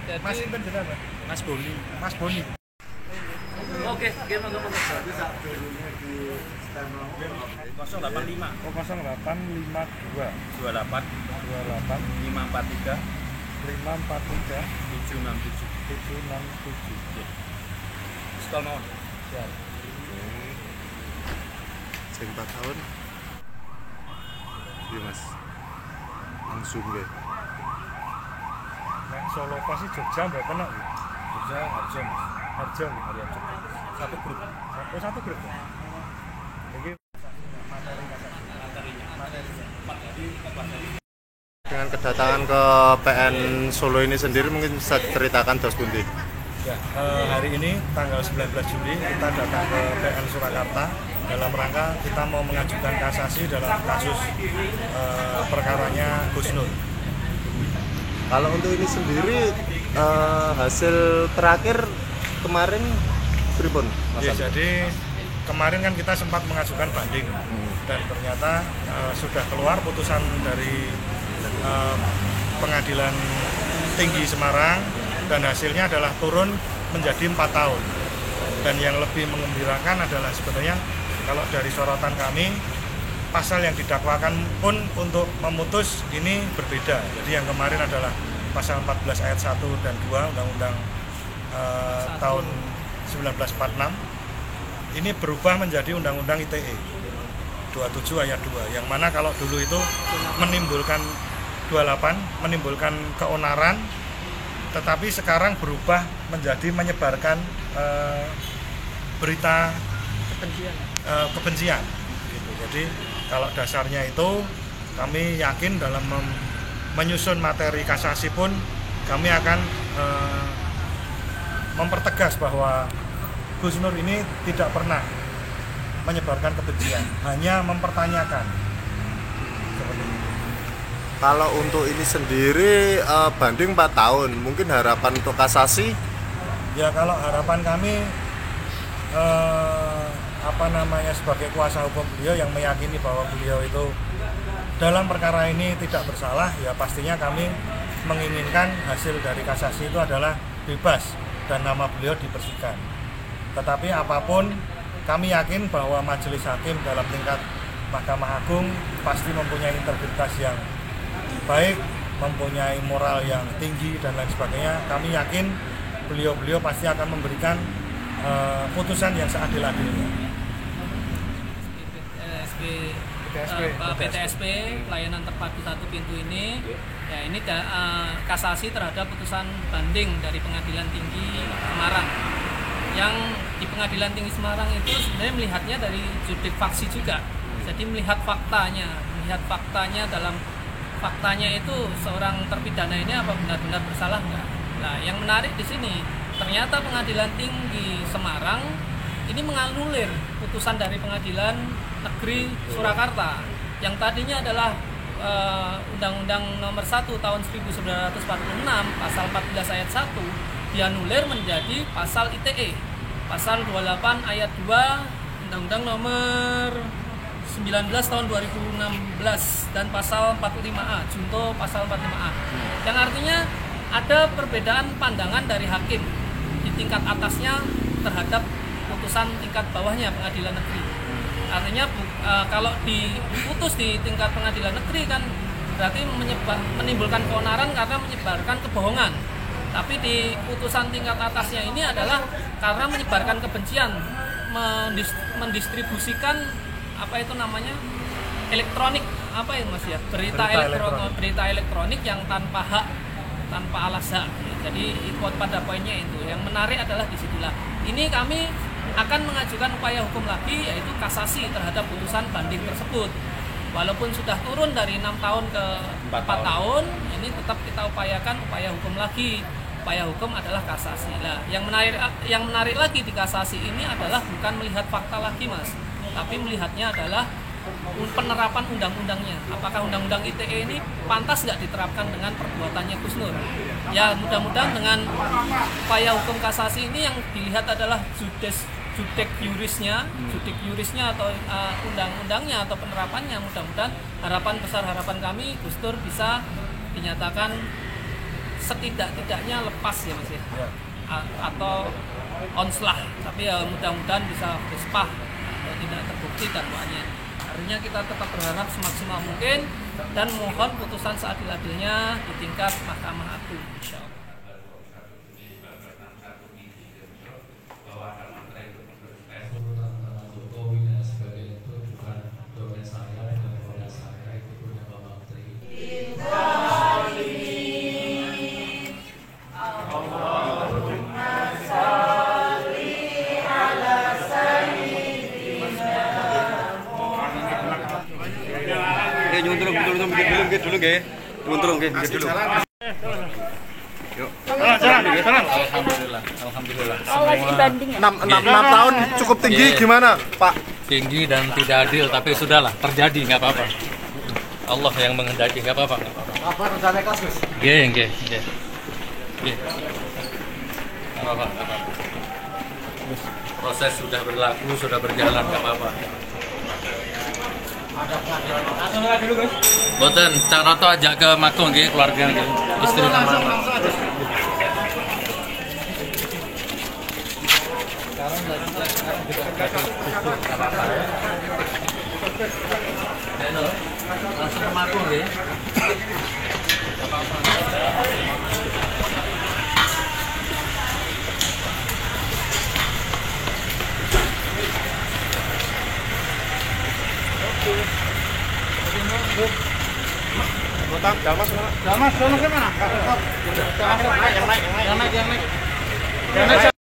Jadi, Mas Inten jenenge Mas Boni. Mas Boni. Oke, gimana kamu? 085 Oh 0852 28 28 543 543 767. 767. Sekolah mau. Siap. Sing 4 tahun. Iya Mas. Langsung gue. Nek Solo pasti Jogja mbak kena gitu. Jogja Harjo Mas. Harjo gitu. Harjo. Satu grup. Oh satu grup ya? Ini materinya. Dengan kedatangan ke PN Solo ini sendiri mungkin bisa diceritakan Dos Pundi. Ya, hari ini tanggal 19 Juli kita datang ke PN Surakarta dalam rangka kita mau mengajukan kasasi dalam kasus perkaranya Gus Nur. Kalau untuk ini sendiri hasil terakhir kemarin pripun Mas? Ya, jadi kemarin kan kita sempat mengajukan banding dan ternyata sudah keluar putusan dari Pengadilan Tinggi Semarang dan hasilnya adalah turun menjadi 4 tahun. Dan yang lebih mengembirakan adalah sebenarnya kalau dari sorotan kami pasal yang didakwakan pun untuk memutus ini berbeda. Jadi yang kemarin adalah pasal 14 ayat 1 dan 2 Undang-Undang tahun 1946. Ini berubah menjadi Undang-Undang ITE 27 ayat 2 yang mana kalau dulu itu menimbulkan 28 menimbulkan keonaran, tetapi sekarang berubah menjadi menyebarkan berita kebencian gitu. Jadi kalau dasarnya itu kami yakin dalam menyusun materi kasasi pun kami akan mempertegas bahwa Gus Nur ini tidak pernah menyebarkan kebencian, hanya mempertanyakan. Seperti itu. Kalau untuk ini sendiri banding 4 tahun, mungkin harapan untuk kasasi? Ya kalau harapan kami sebagai kuasa hukum beliau yang meyakini bahwa beliau itu dalam perkara ini tidak bersalah, ya pastinya kami menginginkan hasil dari kasasi itu adalah bebas dan nama beliau dibersihkan. Tetapi apapun kami yakin bahwa majelis hakim dalam tingkat Mahkamah Agung pasti mempunyai integritas yang baik, mempunyai moral yang tinggi dan lain sebagainya. Kami yakin beliau pasti akan memberikan putusan yang seadil-adilnya. PTSP pelayanan terpadu satu pintu ini ya ini kasasi terhadap putusan banding dari Pengadilan Tinggi Semarang. Yang di Pengadilan Tinggi Semarang itu sebenarnya melihatnya dari judek faksi juga. Jadi melihat faktanya dalam faktanya itu seorang terpidana ini apa benar-benar bersalah enggak. Nah, yang menarik di sini ternyata Pengadilan Tinggi Semarang ini menganulir putusan dari Pengadilan Negeri Surakarta yang tadinya adalah Undang-Undang Nomor 1 Tahun 1946 Pasal 14 Ayat 1 dianulir menjadi Pasal ITE Pasal 28 Ayat 2 Undang-Undang Nomor 19 tahun 2016 dan pasal 45A, junto pasal 45A. Yang artinya ada perbedaan pandangan dari hakim di tingkat atasnya terhadap putusan tingkat bawahnya pengadilan negeri. Artinya kalau diputus di tingkat pengadilan negeri kan berarti menimbulkan keonaran karena menyebarkan kebohongan. Tapi di putusan tingkat atasnya ini adalah karena menyebarkan kebencian, mendistribusikan apa itu namanya elektronik apa ya Mas ya berita elektronik yang tanpa hak tanpa alas hak. Jadi pada poinnya itu yang menarik adalah disitulah ini kami akan mengajukan upaya hukum lagi yaitu kasasi terhadap putusan banding tersebut walaupun sudah turun dari 6 tahun ke 4 tahun ini tetap kita upayakan upaya hukum lagi. Upaya hukum adalah kasasi. Nah, yang menarik lagi di kasasi ini adalah bukan melihat fakta lagi Mas, tapi melihatnya adalah penerapan undang-undangnya. Apakah undang-undang ITE ini pantas nggak diterapkan dengan perbuatannya Gus Nur? Ya mudah-mudahan dengan upaya hukum kasasi ini yang dilihat adalah judek yurisnya atau undang-undangnya atau penerapannya. Mudah-mudahan harapan kami Gus Nur bisa dinyatakan setidak-tidaknya lepas ya Mas ya. Ya. Atau onslah, tapi ya mudah-mudahan bisa Vespa atau tidak terbukti dakwanya. Artinya kita tetap berharap semaksimal mungkin dan mohon putusan seadil-adilnya di tingkat Mahkamah Agung insyaallah. Dulu nggih. Turun nggih dulu. Yuk. Jalan. Alhamdulillah. Alhamdulillah. Enam tahun cukup tinggi gimana Pak? Tinggi dan tidak adil, tapi sudahlah, terjadi, nggak apa-apa. Allah yang menghendaki, nggak apa-apa. Apa rencana kasus? Nggih. Nggak apa-apa. Proses sudah berlaku, sudah berjalan, nggak apa-apa. Boten, Cak Roto ajak ke Mako nggih, keluarga nggih, istri sama anak. Langsung ke Mako nggih. Jalan mas, gimana? Yang naik.